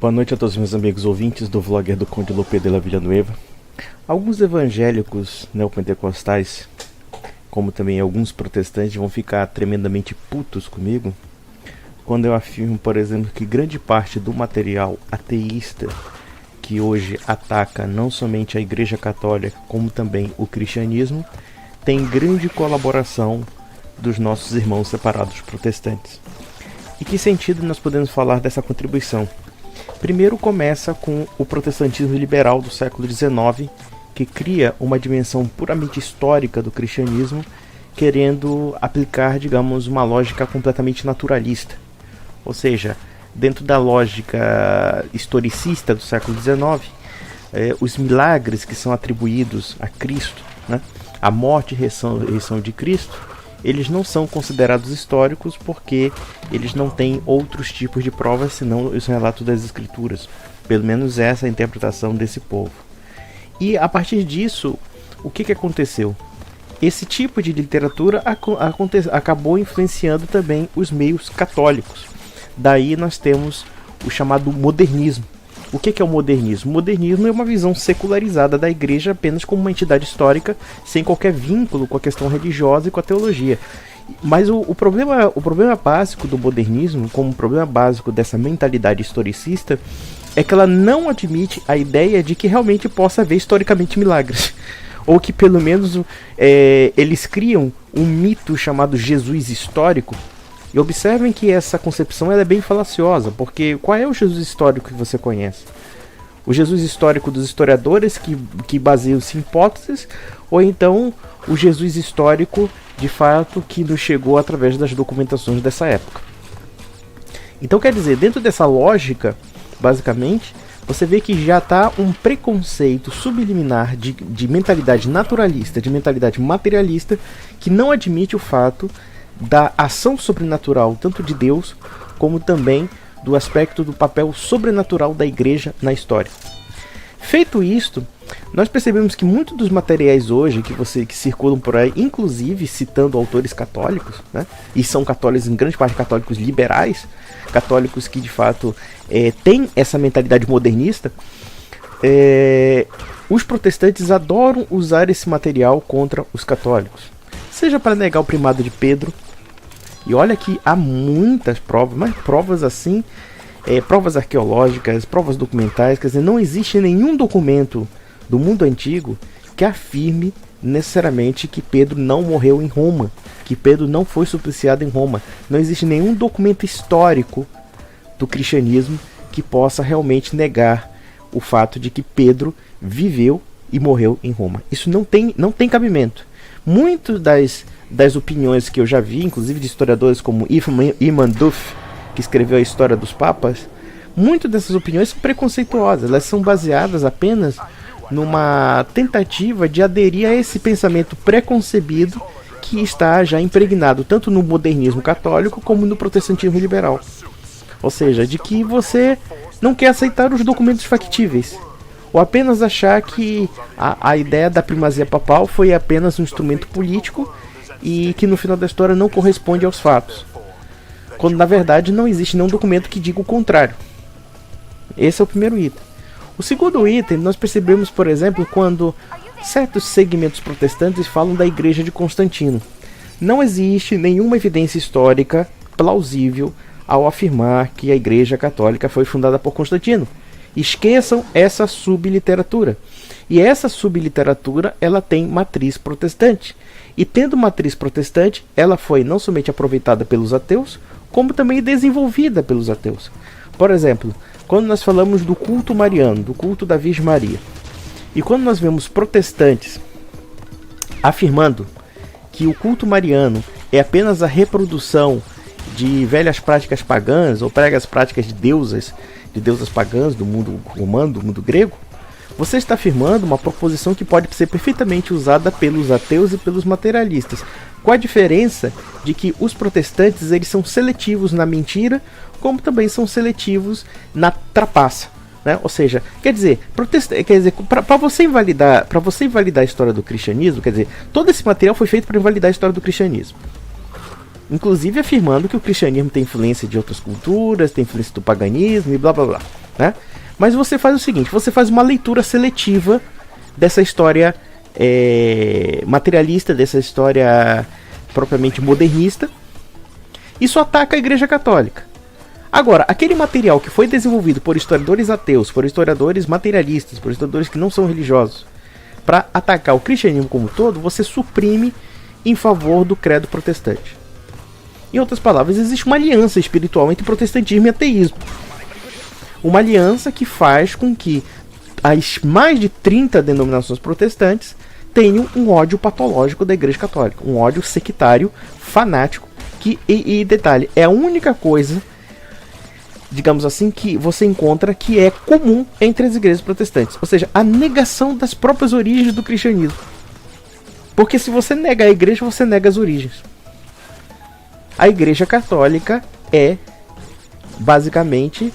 Boa noite a todos meus amigos ouvintes do vlogger do Conde Lope de la Villanueva. Alguns evangélicos neopentecostais, como também alguns protestantes, vão ficar tremendamente putos comigo quando eu afirmo, por exemplo, que grande parte do material ateísta que hoje ataca não somente a Igreja Católica, como também o cristianismo, tem grande colaboração dos nossos irmãos separados protestantes. Em que sentido nós podemos falar dessa contribuição? Primeiro começa com o protestantismo liberal do século XIX, que cria uma dimensão puramente histórica do cristianismo, querendo aplicar, digamos, uma lógica completamente naturalista. Ou seja, dentro da lógica historicista do século XIX, os milagres que são atribuídos a Cristo, né, a morte e ressurreição de Cristo, eles não são considerados históricos porque eles não têm outros tipos de provas senão os relatos das escrituras. Pelo menos essa é a interpretação desse povo. E a partir disso, o que aconteceu? Esse tipo de literatura acabou influenciando também os meios católicos. Daí nós temos o chamado modernismo. O que é o modernismo? O modernismo é uma visão secularizada da igreja apenas como uma entidade histórica, sem qualquer vínculo com a questão religiosa e com a teologia. Mas o problema básico do modernismo, como problema básico dessa mentalidade historicista, é que ela não admite a ideia de que realmente possa haver historicamente milagres. Ou que pelo menos eles criam um mito chamado Jesus histórico. E observem que essa concepção ela é bem falaciosa, porque qual é o Jesus histórico que você conhece? O Jesus histórico dos historiadores que baseiam-se em hipóteses, ou então o Jesus histórico de fato que nos chegou através das documentações dessa época. Então quer dizer, dentro dessa lógica, basicamente, você vê que já está um preconceito subliminar de mentalidade naturalista, de mentalidade materialista, que não admite o fato da ação sobrenatural tanto de Deus como também do aspecto do papel sobrenatural da igreja na história. Feito isto, nós percebemos que muitos dos materiais hoje que circulam por aí, inclusive citando autores católicos, né, e são católicos em grande parte católicos liberais, católicos que de fato têm essa mentalidade modernista, os protestantes adoram usar esse material contra os católicos. Seja para negar o primado de Pedro, e olha que há muitas provas, mas provas assim, provas arqueológicas, provas documentais, quer dizer, não existe nenhum documento do mundo antigo que afirme necessariamente que Pedro não morreu em Roma, que Pedro não foi supliciado em Roma. Não existe nenhum documento histórico do cristianismo que possa realmente negar o fato de que Pedro viveu e morreu em Roma. Isso não tem cabimento. Muitas das opiniões que eu já vi, inclusive de historiadores como Iman Duff, que escreveu a História dos Papas, muitas dessas opiniões são preconceituosas. Elas são baseadas apenas numa tentativa de aderir a esse pensamento preconcebido que está já impregnado tanto no modernismo católico como no protestantismo liberal. Ou seja, de que você não quer aceitar os documentos factíveis, ou apenas achar que a ideia da primazia papal foi apenas um instrumento político e que no final da história não corresponde aos fatos, quando na verdade não existe nenhum documento que diga o contrário. Esse é o primeiro item. O segundo item, nós percebemos, por exemplo, quando certos segmentos protestantes falam da igreja de Constantino. Não existe nenhuma evidência histórica plausível ao afirmar que a igreja católica foi fundada por Constantino. Esqueçam essa subliteratura. E essa subliteratura ela tem matriz protestante. E tendo matriz protestante, ela foi não somente aproveitada pelos ateus, como também desenvolvida pelos ateus. Por exemplo, quando nós falamos do culto mariano, do culto da Virgem Maria, e quando nós vemos protestantes afirmando que o culto mariano é apenas a reprodução de velhas práticas pagãs ou pregas práticas de deusas pagãs do mundo romano, do mundo grego, você está afirmando uma proposição que pode ser perfeitamente usada pelos ateus e pelos materialistas, com a diferença de que os protestantes eles são seletivos na mentira, como também são seletivos na trapaça, né? Ou seja, quer dizer, para você invalidar a história do cristianismo, quer dizer, todo esse material foi feito para invalidar a história do cristianismo. Inclusive afirmando que o cristianismo tem influência de outras culturas, tem influência do paganismo e blá blá blá. né? Mas você faz o seguinte, você faz uma leitura seletiva dessa história materialista, dessa história propriamente modernista. Isso ataca a Igreja Católica. Agora, aquele material que foi desenvolvido por historiadores ateus, por historiadores materialistas, por historiadores que não são religiosos, para atacar o cristianismo como um todo, você suprime em favor do credo protestante. Em outras palavras, existe uma aliança espiritual entre protestantismo e ateísmo. Uma aliança que faz com que as mais de 30 denominações protestantes tenham um ódio patológico da Igreja Católica, um ódio sectário, fanático, que, e detalhe, é a única coisa, digamos assim, que você encontra que é comum entre as igrejas protestantes, ou seja, a negação das próprias origens do cristianismo. Porque se você nega a igreja, você nega as origens. A Igreja Católica é basicamente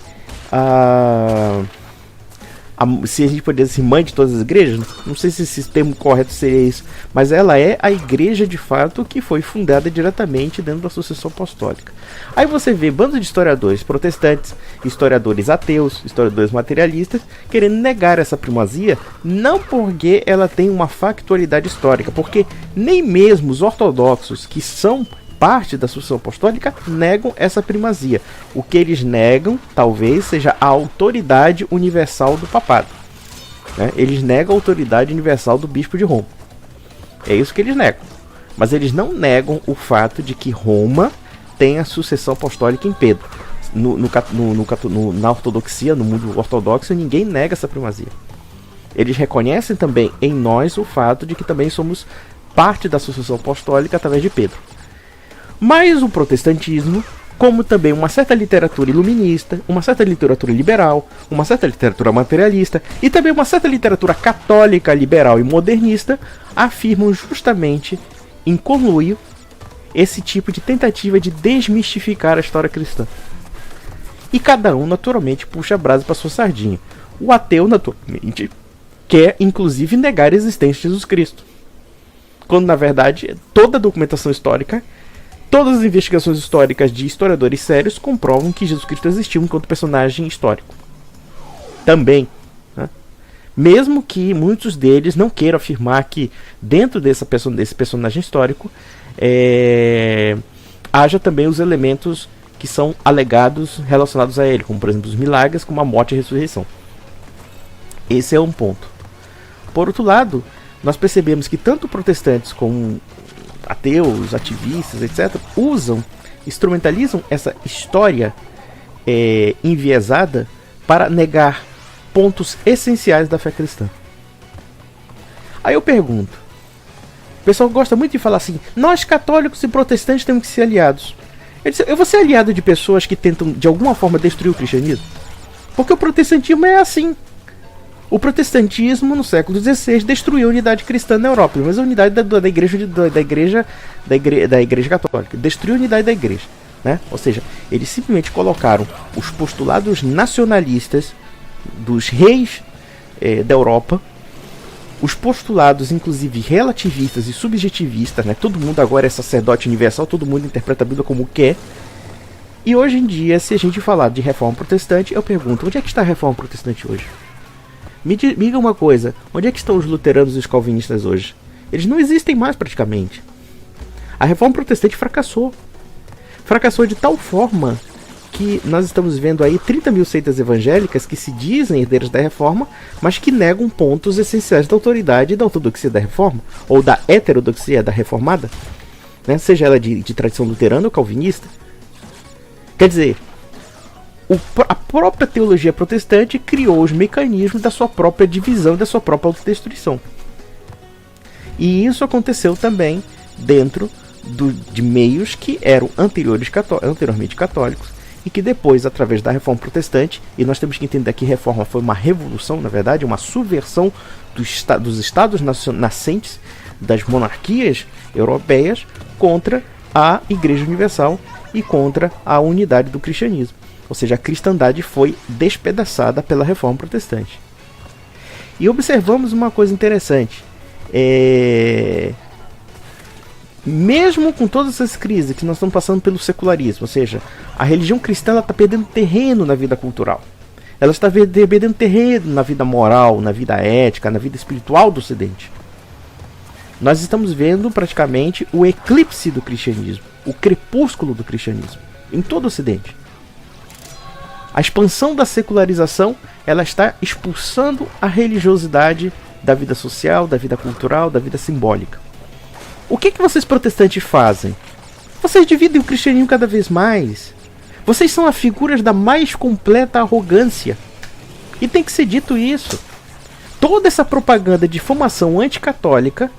se a gente poderia dizer assim, mãe de todas as igrejas, não sei se esse termo correto seria isso, mas ela é a igreja de fato que foi fundada diretamente dentro da sucessão apostólica. Aí você vê bandos de historiadores protestantes, historiadores ateus, historiadores materialistas querendo negar essa primazia, não porque ela tem uma factualidade histórica, porque nem mesmo os ortodoxos, que são parte da sucessão apostólica, negam essa primazia. O que eles negam, talvez, seja a autoridade universal do papado, né? Eles negam a autoridade universal do bispo de Roma. É isso que eles negam. Mas eles não negam o fato de que Roma tem a sucessão apostólica em Pedro. Na ortodoxia, no mundo ortodoxo, ninguém nega essa primazia. Eles reconhecem também em nós o fato de que também somos parte da sucessão apostólica através de Pedro. Mas o protestantismo, como também uma certa literatura iluminista, uma certa literatura liberal, uma certa literatura materialista e também uma certa literatura católica, liberal e modernista, afirmam justamente em conluio esse tipo de tentativa de desmistificar a história cristã. E cada um, naturalmente, puxa a brasa para sua sardinha. O ateu, naturalmente, quer, inclusive, negar a existência de Jesus Cristo. Quando, na verdade, toda a documentação histórica, todas as investigações históricas de historiadores sérios comprovam que Jesus Cristo existiu enquanto personagem histórico. Também, né? Mesmo que muitos deles não queiram afirmar que dentro desse personagem histórico haja também os elementos que são alegados relacionados a ele, como por exemplo os milagres, como a morte e a ressurreição. Esse é um ponto. Por outro lado, nós percebemos que tanto protestantes como ateus, ativistas, etc., instrumentalizam essa história enviesada para negar pontos essenciais da fé cristã. Aí eu pergunto, o pessoal gosta muito de falar assim, nós católicos e protestantes temos que ser aliados. Eu vou ser aliado de pessoas que tentam de alguma forma destruir o cristianismo? Porque o protestantismo é assim. O protestantismo no século XVI destruiu a unidade cristã na Europa, mas a unidade da igreja católica, destruiu a unidade da igreja, né? Ou seja, eles simplesmente colocaram os postulados nacionalistas dos reis da Europa, os postulados inclusive relativistas e subjetivistas, né? Todo mundo agora é sacerdote universal, todo mundo interpreta a Bíblia como quer. E hoje em dia, se a gente falar de reforma protestante, eu pergunto, onde é que está a reforma protestante hoje? Me diga uma coisa, onde é que estão os luteranos e os calvinistas hoje? Eles não existem mais praticamente. A reforma protestante fracassou. Fracassou de tal forma que nós estamos vendo aí 30 mil seitas evangélicas que se dizem herdeiras da reforma, mas que negam pontos essenciais da autoridade e da ortodoxia da reforma, ou da heterodoxia da reformada, né? Seja ela de tradição luterana ou calvinista. Quer dizer, a própria teologia protestante criou os mecanismos da sua própria divisão e da sua própria autodestruição. E isso aconteceu também dentro de meios que eram anteriormente católicos e que depois, através da reforma protestante, e nós temos que entender que a reforma foi uma revolução, na verdade, uma subversão dos estados nascentes, das monarquias europeias, contra a Igreja Universal e contra a unidade do cristianismo. Ou seja, a cristandade foi despedaçada pela reforma protestante. E observamos uma coisa interessante. Mesmo com todas essas crises que nós estamos passando pelo secularismo, ou seja, a religião cristã está perdendo terreno na vida cultural. ela está perdendo terreno na vida moral, na vida ética, na vida espiritual do Ocidente. Nós estamos vendo praticamente o eclipse do cristianismo, o crepúsculo do cristianismo, em todo o Ocidente. A expansão da secularização, ela está expulsando a religiosidade da vida social, da vida cultural, da vida simbólica. O que vocês protestantes fazem? Vocês dividem o cristianismo cada vez mais. Vocês são as figuras da mais completa arrogância. E tem que ser dito isso. Toda essa propaganda de formação anticatólica,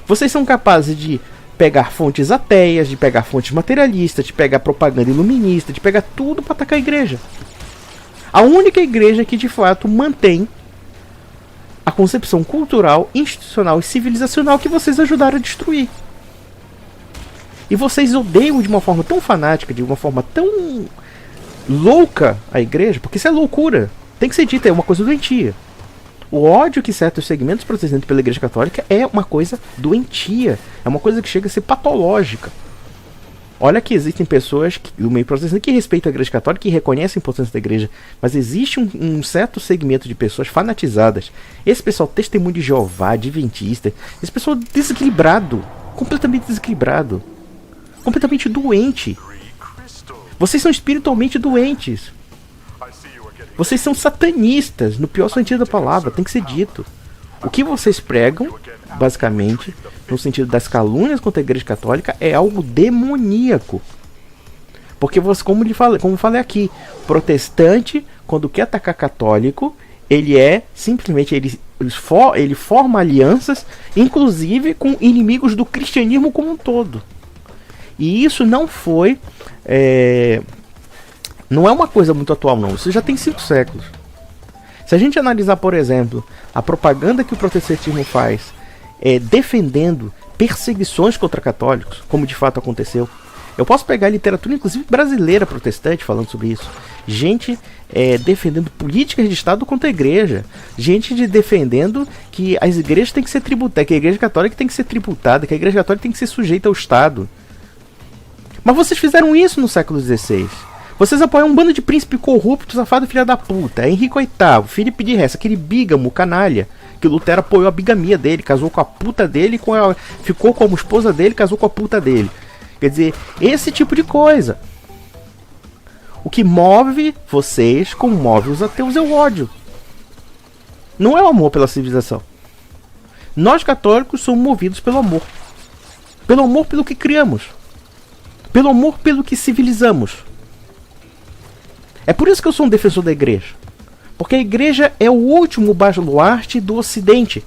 vocês são capazes de pegar fontes ateias, de pegar fontes materialistas, de pegar propaganda iluminista, de pegar tudo para atacar a igreja. A única igreja que de fato mantém a concepção cultural, institucional e civilizacional que vocês ajudaram a destruir. E vocês odeiam de uma forma tão fanática, de uma forma tão louca a igreja, porque isso é loucura. Tem que ser dito, é uma coisa doentia. O ódio que certos segmentos protestantes pela igreja católica é uma coisa doentia. É uma coisa que chega a ser patológica. Olha que existem pessoas do meio protestante que respeitam a igreja católica e reconhecem a importância da igreja. Mas existe um certo segmento de pessoas fanatizadas. Esse pessoal testemunho de Jeová, adventista. Esse pessoal desequilibrado. Completamente desequilibrado. Completamente doente. Vocês são espiritualmente doentes. Vocês são satanistas, no pior sentido da palavra, tem que ser dito. O que vocês pregam, basicamente, no sentido das calúnias contra a igreja católica, é algo demoníaco. Porque, como falei aqui, protestante, quando quer atacar católico, ele é simplesmente, ele forma alianças, inclusive com inimigos do cristianismo como um todo. E isso não foi... não é uma coisa muito atual, não. Isso já tem 5 séculos. Se a gente analisar, por exemplo, a propaganda que o protestantismo faz defendendo perseguições contra católicos, como de fato aconteceu. Eu posso pegar a literatura, inclusive brasileira protestante, falando sobre isso. Gente defendendo políticas de Estado contra a igreja. Gente defendendo que as igrejas têm que ser tributadas, que a igreja católica tem que ser tributada, que a igreja católica tem que ser sujeita ao Estado. Mas vocês fizeram isso no século XVI. Vocês apoiam um bando de príncipe corrupto, safado, filha da puta. Henrique VIII, Filipe de Hesse, aquele bígamo, canalha, que Lutero apoiou a bigamia dele, casou com a puta dele, ficou como esposa dele, casou com a puta dele. Quer dizer, esse tipo de coisa. O que move vocês, como move os ateus, é o ódio. Não é o amor pela civilização. Nós católicos somos movidos pelo amor. Pelo amor pelo que criamos. Pelo amor pelo que civilizamos. É por isso que eu sou um defensor da igreja. Porque a igreja é o último baluarte do Ocidente.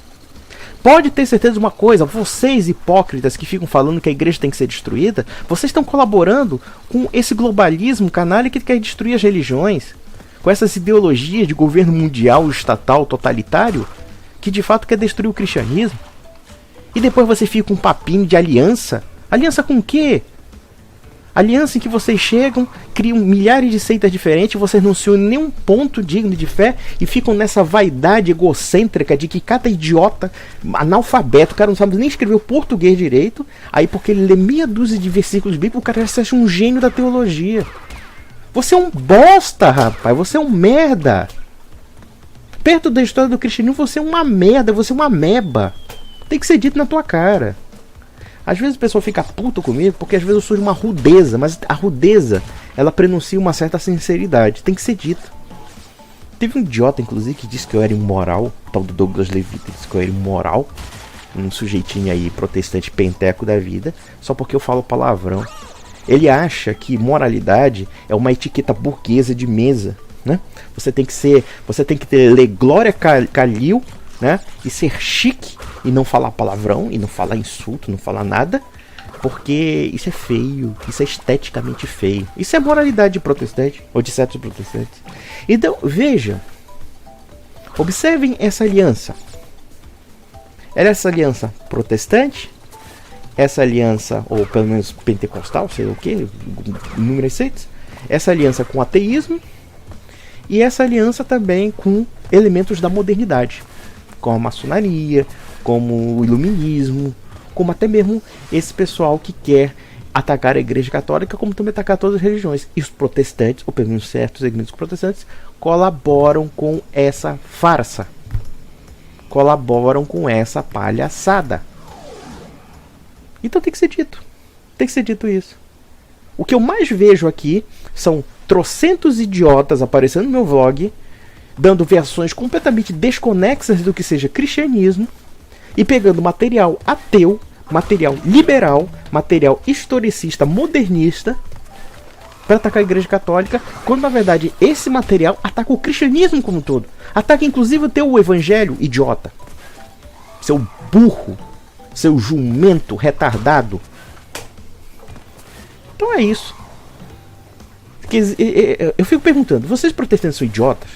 Pode ter certeza de uma coisa, vocês hipócritas que ficam falando que a igreja tem que ser destruída, vocês estão colaborando com esse globalismo canalha que quer destruir as religiões, com essas ideologias de governo mundial, estatal, totalitário, que de fato quer destruir o cristianismo. E depois você fica com um papinho de aliança. Aliança com o quê? Aliança em que vocês chegam, criam milhares de seitas diferentes, vocês não se unem nenhum ponto digno de fé e ficam nessa vaidade egocêntrica de que cada idiota, analfabeto, o cara não sabe nem escrever o português direito, aí porque ele lê meia dúzia de versículos bíblicos, o cara já se acha um gênio da teologia. Você é um bosta, rapaz, você é um merda. Perto da história do cristianismo, você é uma merda, você é uma ameba. Tem que ser dito na tua cara. Às vezes o pessoal fica puto comigo porque às vezes eu sou de uma rudeza, mas a rudeza, ela prenuncia uma certa sinceridade, tem que ser dito. Teve um idiota, inclusive, que disse que eu era imoral, o tal do Douglas Levita disse que eu era imoral, um sujeitinho aí, protestante penteco da vida, só porque eu falo palavrão. Ele acha que moralidade é uma etiqueta burguesa de mesa, né? Você tem que ler Glória Calil, né? E ser chique e não falar palavrão e não falar insulto, não falar nada, porque isso é feio, isso é esteticamente feio. Isso é moralidade de protestante ou de certos protestantes. Então vejam, observem essa aliança. Era essa aliança protestante, essa aliança, ou pelo menos pentecostal, sei lá o que, inúmeras seitas, essa aliança com o ateísmo e essa aliança também com elementos da modernidade, como a maçonaria, como o iluminismo, como até mesmo esse pessoal que quer atacar a Igreja Católica, como também atacar todas as religiões. E os protestantes, ou pelo menos certos segmentos protestantes, colaboram com essa farsa. Colaboram com essa palhaçada. Então tem que ser dito. Tem que ser dito isso. O que eu mais vejo aqui são trocentos idiotas aparecendo no meu vlog, dando versões completamente desconexas do que seja cristianismo, e pegando material ateu, material liberal, material historicista, modernista, para atacar a Igreja Católica, quando na verdade esse material ataca o cristianismo como um todo. Ataca inclusive o teu evangelho, idiota. Seu burro, seu jumento retardado. Então é isso. Eu fico perguntando, vocês protestantes são idiotas?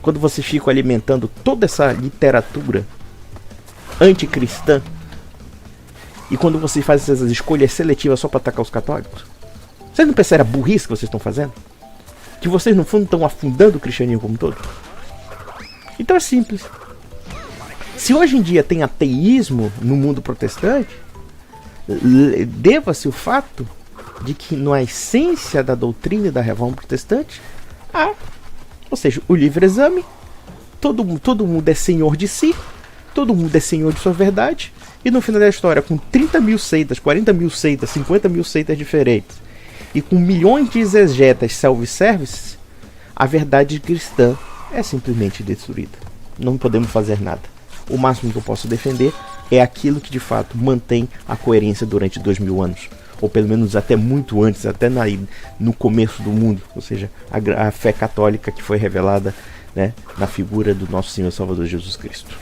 Quando vocês ficam alimentando toda essa literatura anticristã, e quando vocês fazem essas escolhas seletivas só para atacar os católicos? Vocês não percebem a burrice que vocês estão fazendo? Que vocês no fundo estão afundando o cristianismo como um todo? Então é simples. Se hoje em dia tem ateísmo no mundo protestante, deva-se o fato de que na essência da doutrina e da reforma protestante há, ou seja, o livre exame, todo mundo é senhor de si, todo mundo é senhor de sua verdade, e no final da história, com 30 mil seitas, 40 mil seitas, 50 mil seitas diferentes, e com milhões de exegetas self-service, a verdade cristã é simplesmente destruída. Não podemos fazer nada. O máximo que eu posso defender é aquilo que de fato mantém a coerência durante 2000 anos. Ou pelo menos até muito antes, até no começo do mundo. Ou seja, a fé católica que foi revelada, né, na figura do nosso Senhor Salvador Jesus Cristo.